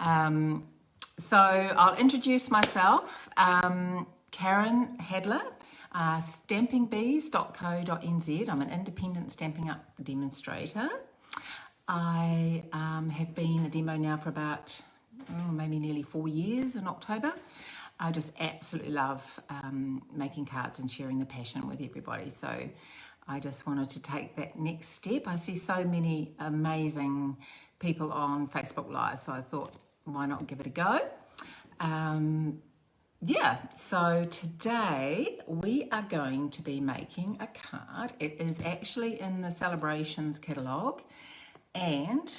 So I'll introduce myself, Karen Hadler, stampingbees.co.nz. I'm an independent Stampin' Up demonstrator. I have been a demo now for about maybe nearly 4 years in October. I just absolutely love making cards and sharing the passion with everybody. So I just wanted to take that next step. I see so many amazing people on Facebook Live, so I thought, why not give it a go? So today we are going to be making a card. It is actually in the Celebrations catalogue, and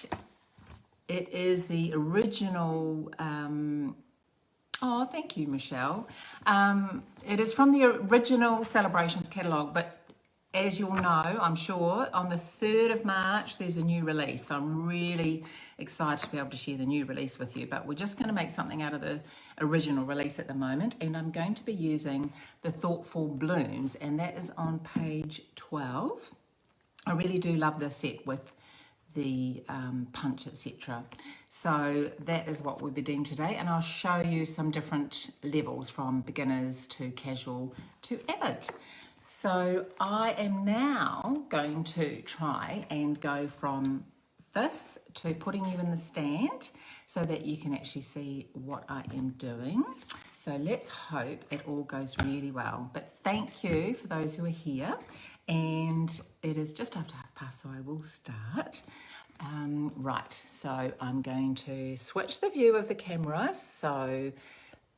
it is the original, oh, thank you, Michelle. It is from the original Celebrations catalogue, but as you'll know, I'm sure, on the 3rd of March, there's a new release. So I'm really excited to be able to share the new release with you, but we're just going to make something out of the original release at the moment, and I'm going to be using the Thoughtful Blooms, and that is on page 12. I really do love this set with the punch, etc. So that is what we'll be doing today, and I'll show you some different levels from beginners to casual to avid. So I am now going to try and go from this to putting you in the stand so that you can actually see what I am doing. So let's hope it all goes really well. But thank you for those who are here. And it is just after 12:30, so I will start. Right, so I'm going to switch the view of the camera so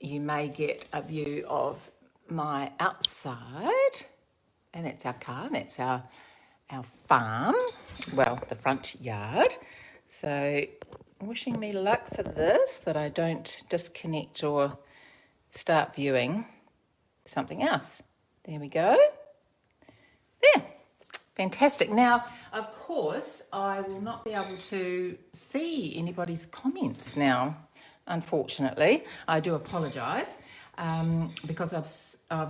you may get a view of my outside. And that's our car, that's our farm, well, the front yard. So wishing me luck for this, that I don't disconnect or start viewing something else. There we go. There, fantastic. Now, of course, I will not be able to see anybody's comments now, unfortunately. I do apologise. Because I've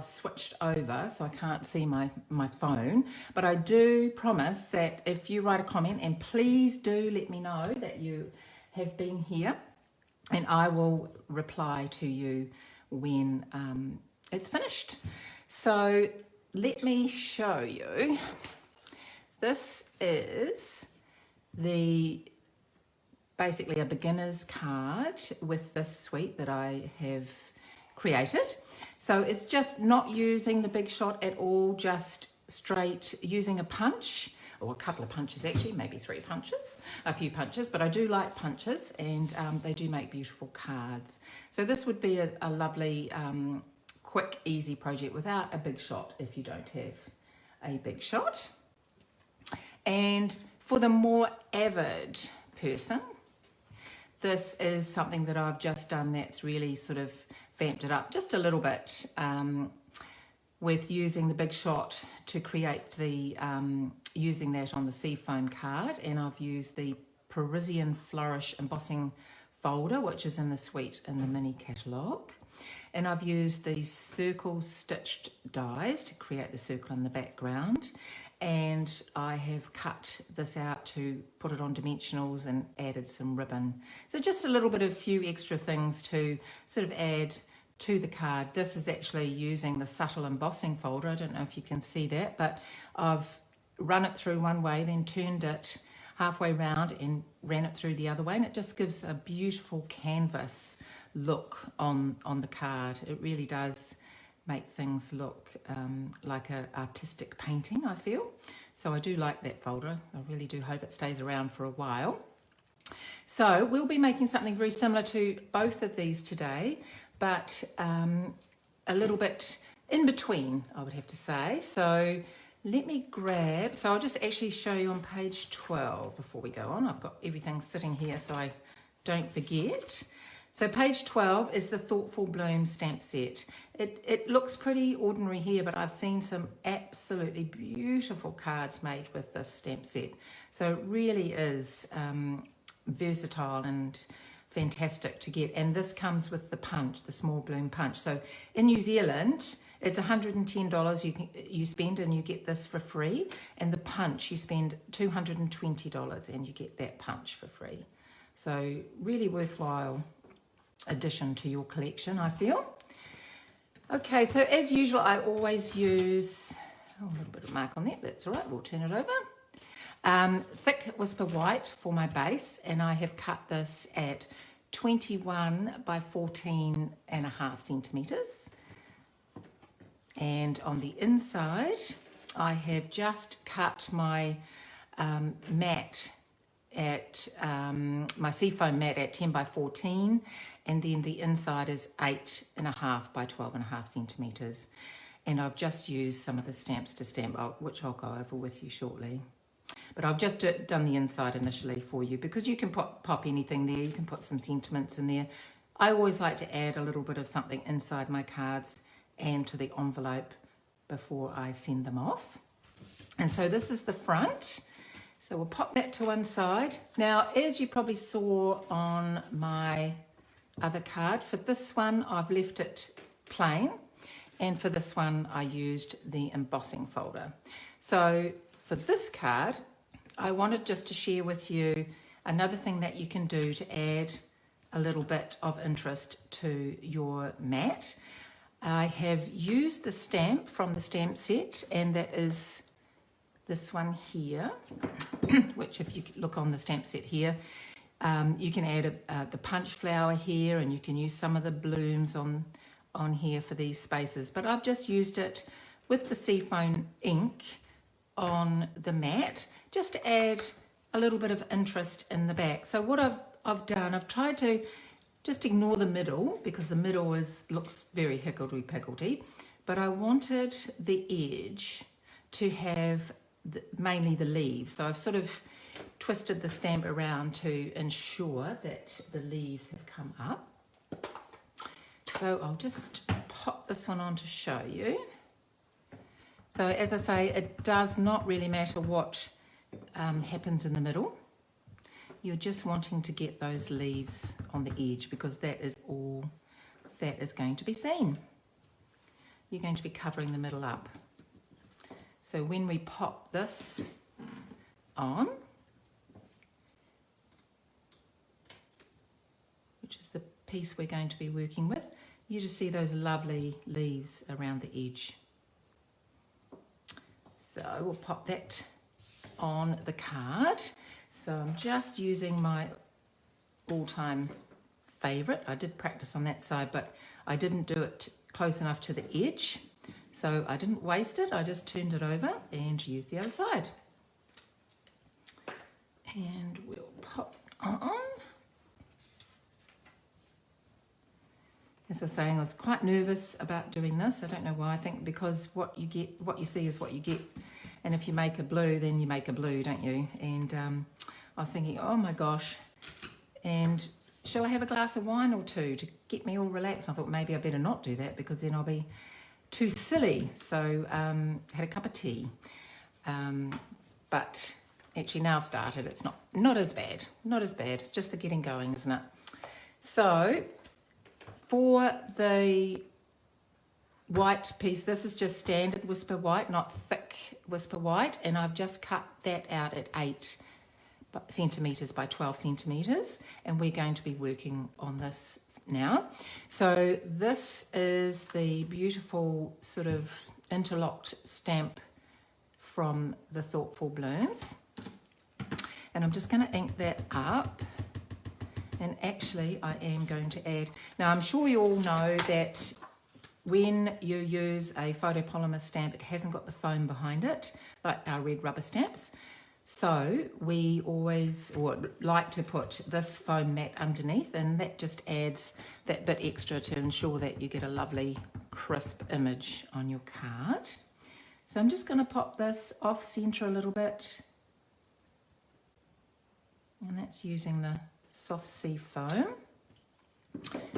switched over, so I can't see my phone. But I do promise that if you write a comment, and please do let me know that you have been here, and I will reply to you when it's finished. So let me show you. This is basically a beginner's card with this suite that I have created. So it's just not using the big shot at all, just straight using a punch, or a couple of punches actually, maybe 3 punches, a few punches, but I do like punches, and they do make beautiful cards. So this would be a lovely, quick, easy project without a big shot if you don't have a big shot. And for the more avid person, this is something that I've just done that's really sort of vamped it up just a little bit with using the big shot to create the, using that on the seafoam card. And I've used the Parisian Flourish embossing folder, which is in the suite in the mini catalogue. And I've used these circle stitched dies to create the circle in the background. And I have cut this out to put it on dimensionals and added some ribbon. So just a little bit of few extra things to sort of add to the card. This is actually using the subtle embossing folder. I don't know if you can see that, but I've run it through one way, then turned it halfway round and ran it through the other way, and it just gives a beautiful canvas look on the card. It really does make things look like an artistic painting, I feel. So I do like that folder. I really do hope it stays around for a while. So we'll be making something very similar to both of these today, but a little bit in between, I would have to say. So let me grab, so I'll just actually show you on page 12 before we go on. I've got everything sitting here so I don't forget. So page 12 is the Thoughtful Bloom stamp set. It looks pretty ordinary here, but I've seen some absolutely beautiful cards made with this stamp set. So it really is versatile and fantastic to get. And this comes with the punch, the small bloom punch. So in New Zealand, it's $110 you spend and you get this for free. And the punch, you spend $220 and you get that punch for free. So really worthwhile addition to your collection, I feel. Okay, so as usual, I always use a little bit of mark on that. That's all right, we'll turn it over. Thick Whisper White for my base, and I have cut this at 21 by 14.5 centimetres. And on the inside, I have just cut my mat at my seafoam mat at 10 by 14, and then the inside is 8.5 by 12.5 centimetres. And I've just used some of the stamps to stamp, which I'll go over with you shortly. But I've just done the inside initially for you, because you can pop anything there. You can put some sentiments in there. I always like to add a little bit of something inside my cards and to the envelope before I send them off. And so this is the front. So we'll pop that to one side. Now, as you probably saw on my other card, for this one I've left it plain, and for this one I used the embossing folder. So for this card, I wanted just to share with you another thing that you can do to add a little bit of interest to your mat. I have used the stamp from the stamp set, and that is this one here, which if you look on the stamp set here, you can add the punch flower here, and you can use some of the blooms on here for these spaces. But I've just used it with the seafoam ink on the mat just to add a little bit of interest in the back. So what I've done, I've tried to just ignore the middle, because the middle looks very higgledy-piggledy, but I wanted the edge to have mainly the leaves. So I've sort of twisted the stamp around to ensure that the leaves have come up. So I'll just pop this one on to show you. So as I say, it does not really matter what happens in the middle. You're just wanting to get those leaves on the edge, because that is all that is going to be seen. You're going to be covering the middle up. So when we pop this on, which is the piece we're going to be working with, you just see those lovely leaves around the edge. So we'll pop that on the card. So I'm just using my all-time favourite. I did practice on that side, but I didn't do it close enough to the edge. So I didn't waste it. I just turned it over and used the other side. And we'll pop on. As I was saying, I was quite nervous about doing this. I don't know why. I think because what you see is what you get. And if you make a blue, then you make a blue, don't you? And I was thinking, oh my gosh, and shall I have a glass of wine or two to get me all relaxed? And I thought maybe I better not do that, because then I'll be too silly. So had a cup of tea. But actually now I've started, it's not as bad. Not as bad. It's just the getting going, isn't it? So for the white piece, this is just standard Whisper White, not thick Whisper White, and I've just cut that out at 8 centimetres by 12 centimetres, and we're going to be working on this now. So this is the beautiful sort of interlocked stamp from the Thoughtful Blooms, and I'm just going to ink that up. And actually I am going to add, now I'm sure you all know that when you use a photopolymer stamp, it hasn't got the foam behind it, like our red rubber stamps. So we always like to put this foam mat underneath, and that just adds that bit extra to ensure that you get a lovely crisp image on your card. So I'm just going to pop this off center a little bit, and that's using the soft sea foam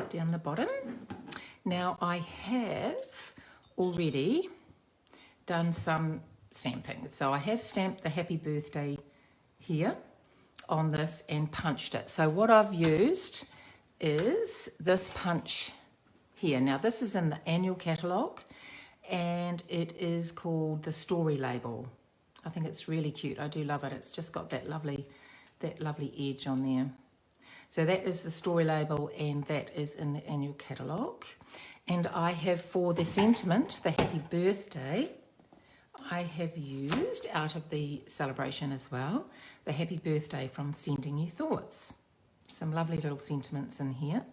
down the bottom. Now I have already done some stamping. So I have stamped the happy birthday here on this and punched it. So what I've used is this punch here. Now this is in the annual catalogue, and it is called the Story Label. I think it's really cute. I do love it. It's just got that lovely edge on there. So that is the story label, and that is in the annual catalogue. And I have, for the sentiment, the happy birthday, I have used, out of the celebration as well, the happy birthday from Sending You Thoughts. Some lovely little sentiments in here.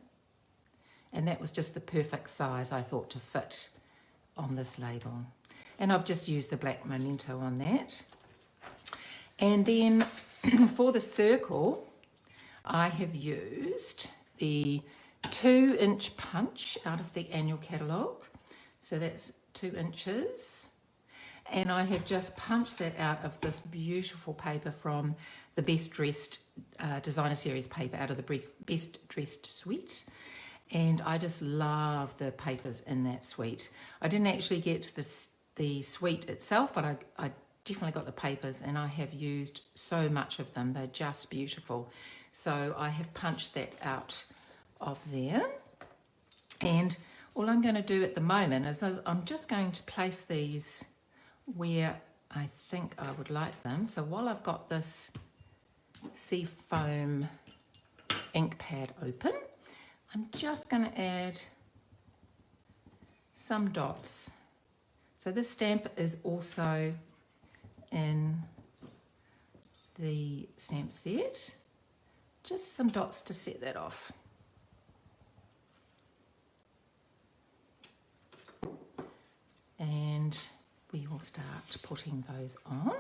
And that was just the perfect size, I thought, to fit on this label. And I've just used the black memento on that. And then for the circle, I have used the 2-inch punch out of the annual catalogue. So that's 2 inches. And I have just punched that out of this beautiful paper from the Best Dressed Designer Series paper, out of the Best Dressed suite. And I just love the papers in that suite. I didn't actually get the suite itself, but I definitely got the papers, and I have used so much of them. They're just beautiful. So I have punched that out of there. And all I'm going to do at the moment is I'm just going to place these where I think I would like them. So while I've got this Seafoam ink pad open, I'm just going to add some dots. So this stamp is also in the stamp set. Just some dots to set that off. And we will start putting those on.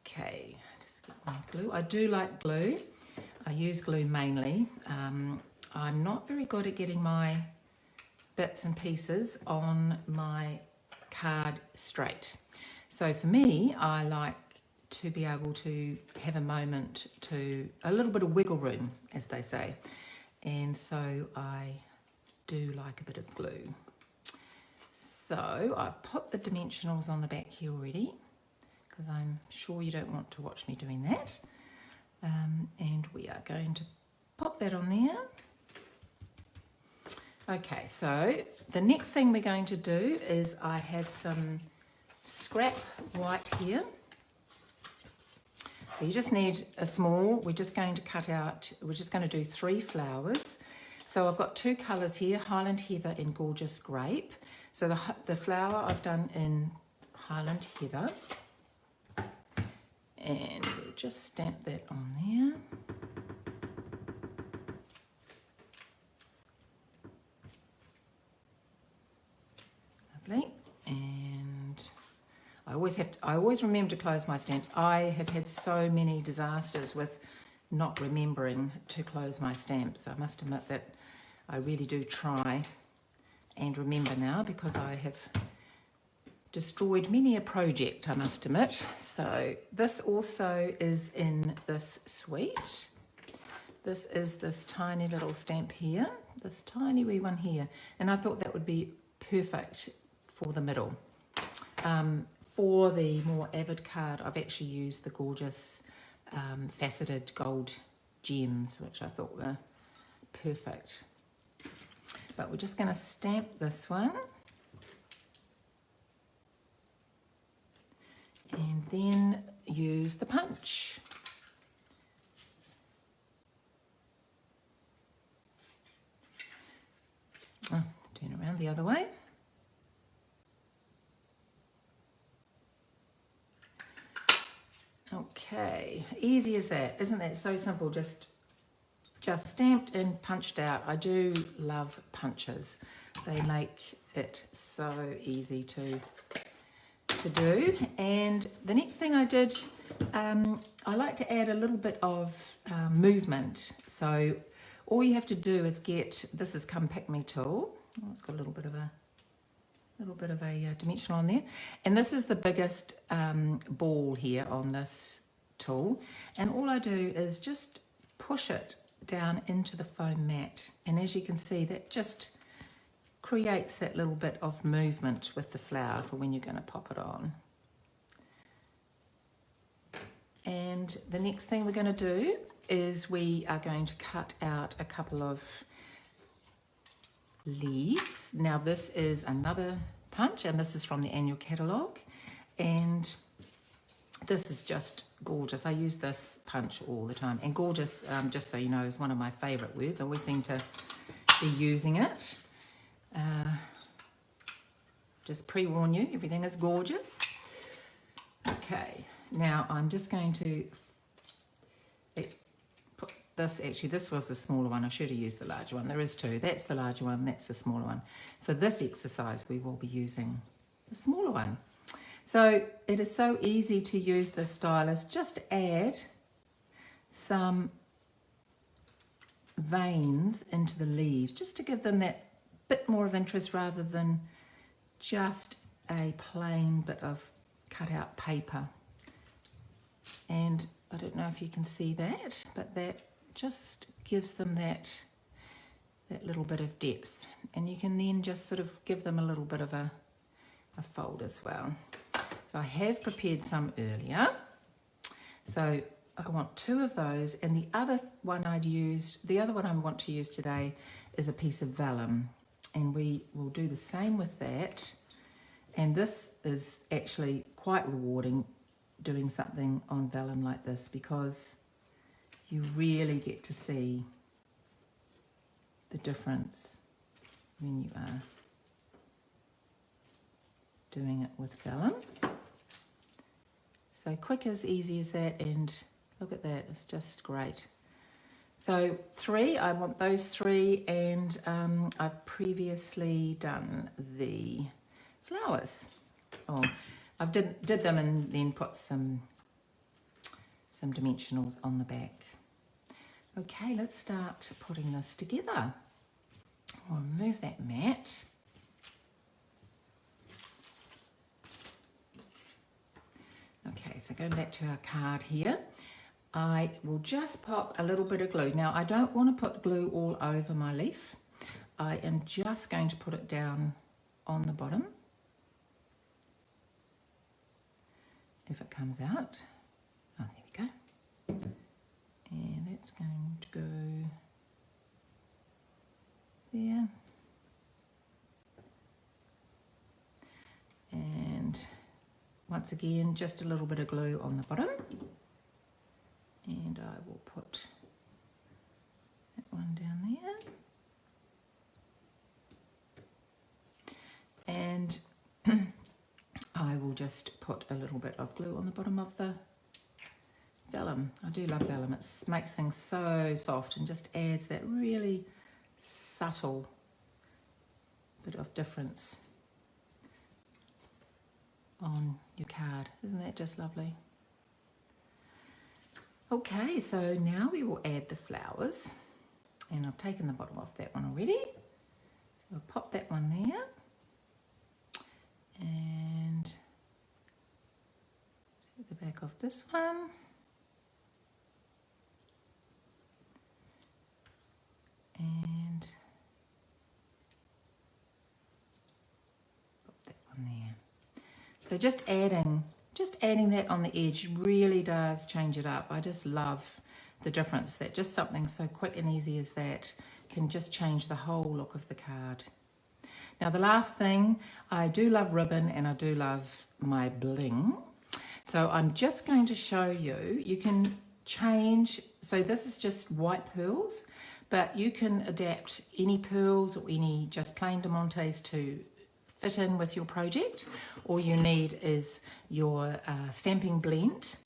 Okay, just get my glue. I do like glue. I use glue mainly. I'm not very good at getting my bits and pieces on my card straight. So for me, I like to be able to have a moment to, a little bit of wiggle room, as they say. And so I do like a bit of glue. So I've put the dimensionals on the back here already, because I'm sure you don't want to watch me doing that. And we are going to pop that on there. Okay, so the next thing we're going to do is I have some scrap white here. So you just need a small, we're just going to cut out, we're just going to do 3 flowers. So I've got 2 colours here, Highland Heather and Gorgeous Grape. So the flower I've done in Highland Heather. And we'll just stamp that on there. Lovely. And I always remember to close my stamps. I have had so many disasters with not remembering to close my stamps. I must admit that I really do try and remember now, because I have destroyed many a project, I must admit. So this also is in this suite. This is this tiny little stamp here, this tiny wee one here. And I thought that would be perfect for the middle. For the more avid card, I've actually used the gorgeous faceted gold gems, which I thought were perfect. But we're just going to stamp this one. And then use the punch. Oh, turn around the other way. Okay, easy as that. Isn't that so simple? Just stamped and punched out. I do love punches. They make it so easy to do. And the next thing I did, I like to add a little bit of movement. So all you have to do is get, this is Come Pick Me tool. Oh, it's got a little bit of a dimensional on there. And this is the biggest ball here on this tool. And all I do is just push it down into the foam mat. And as you can see, that just creates that little bit of movement with the flower for when you're going to pop it on. And the next thing we're going to do is we are going to cut out a couple of leaves. Now this is another punch, and this is from the annual catalogue, And this is just gorgeous. I use this punch all the time. And gorgeous, just so you know, is one of my favourite words. I always seem to be using it. Just pre-warn you, everything is gorgeous. Okay, now I'm just going to put this, actually this was the smaller one, I should have used the larger one. There is two, that's the larger one, that's the smaller one. For this exercise we will be using the smaller one. So it is so easy to use this stylus. Just add some veins into the leaves, just to give them that bit more of interest rather than just a plain bit of cut out paper. And I don't know if you can see that, but that just gives them that little bit of depth. And you can then just sort of give them a little bit of a fold as well. So I have prepared some earlier. So I want 2 of those, and the other one I want to use today is a piece of vellum, and we will do the same with that. And this is actually quite rewarding, doing something on vellum like this, because you really get to see the difference when you are doing it with vellum. So quick as easy as that, and look at that, it's just great. So 3, I want those 3, and I've previously done the flowers. Oh, I did them and then put some dimensionals on the back. Okay, let's start putting this together. I'll remove that mat. Okay, so going back to our card here, I will just pop a little bit of glue. Now, I don't want to put glue all over my leaf. I am just going to put it down on the bottom, if it comes out. Oh, there we go. And that's going to go there. And once again, just a little bit of glue on the bottom. And I will put that one down there. And I will just put a little bit of glue on the bottom of the vellum. I do love vellum. It makes things so soft and just adds that really subtle bit of difference on your card. Isn't that just lovely? Okay, so now we will add the flowers, and I've taken the bottom off that one already. So I'll pop that one there, and the back of this one, and pop that one there. So just adding that on the edge really does change it up. I just love the difference that just something so quick and easy as that can just change the whole look of the card. Now the last thing, I do love ribbon and I do love my bling. So I'm just going to show you, you can change, so this is just white pearls, but you can adapt any pearls or any just plain diamantes to fit in with your project. All you need is your stamping blend,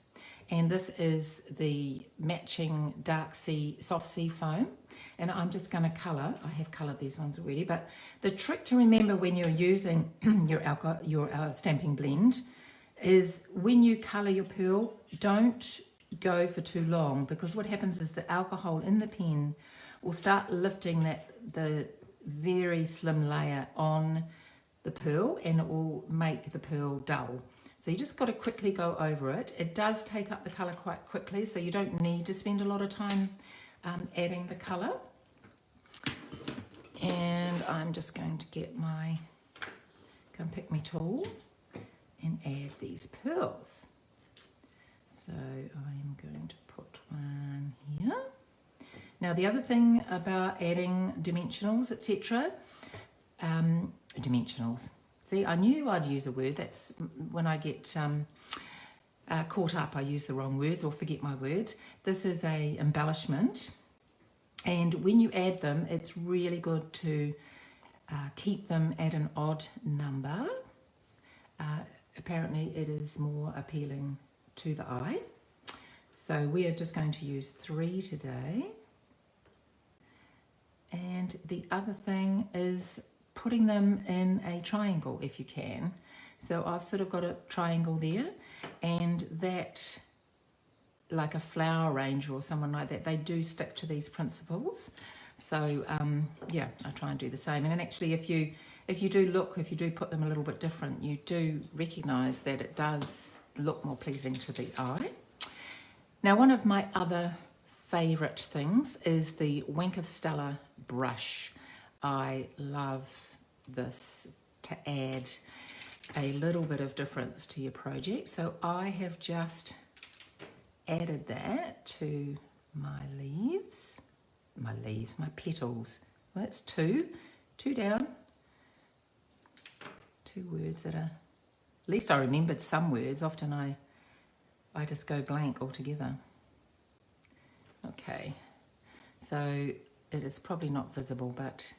and this is the matching dark sea, soft sea foam, and I'm just going to colour. I have coloured these ones already, but the trick to remember when you're using your stamping blend is when you colour your pearl, don't go for too long, because what happens is the alcohol in the pen will start lifting the very slim layer on the pearl, and it will make the pearl dull. So you just got to quickly go over it. It does take up the colour quite quickly, so you don't need to spend a lot of time adding the colour. And I'm just going to get my Come Pick Me tool and add these pearls. So I'm going to put one here. Now the other thing about adding dimensionals, etc., See, I knew I'd use a word. That's when I get caught up, I use the wrong words or forget my words. This is a embellishment, and when you add them, it's really good to keep them at an odd number. Apparently it is more appealing to the eye. So we are just going to use 3 today. And the other thing is putting them in a triangle if you can. So I've sort of got a triangle there, and that, like a flower arranger or someone like that, they do stick to these principles. So yeah, I try and do the same. And actually, if you do put them a little bit different, you do recognise that it does look more pleasing to the eye. Now, one of my other favourite things is the Wink of Stella brush. I love this to add a little bit of difference to your project. So I have just added that to my leaves, my petals. Well, that's two down. 2 words that are, at least I remembered some words. Often I just go blank altogether. Okay, so it is probably not visible, but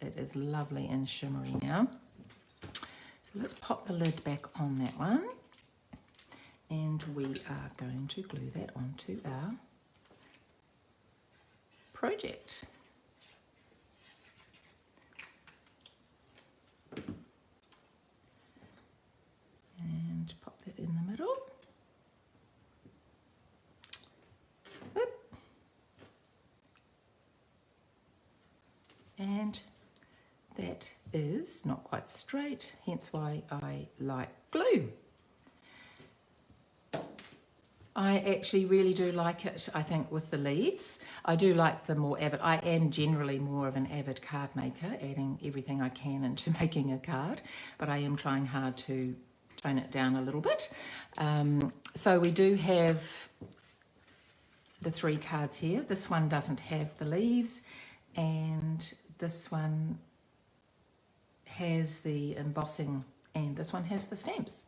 it is lovely and shimmery now. So let's pop the lid back on that one, and we are going to glue that onto our project. And pop that in the middle. And that is not quite straight, hence why I like glue. I actually really do like it, I think, with the leaves. I do like the more avid, I am generally more of an avid card maker, adding everything I can into making a card, but I am trying hard to tone it down a little bit. So we do have the 3 cards here. This one doesn't have the leaves, and this one has the embossing, and this one has the stamps.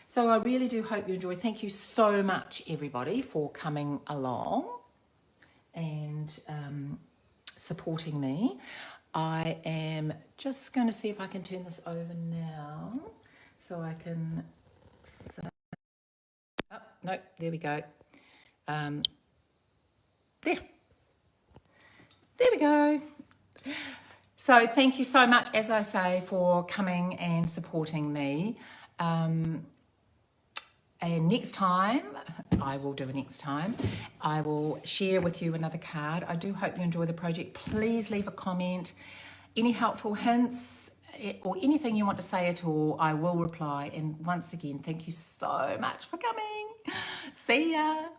So I really do hope you enjoy. Thank you so much, everybody, for coming along and supporting me. I am just going to see if I can turn this over now so I can... Oh, no, there we go. There we go. So thank you so much, as I say, for coming and supporting me. And next time, I will share with you another card. I do hope you enjoy the project. Please leave a comment. Any helpful hints or anything you want to say at all, I will reply. And once again, thank you so much for coming. See ya.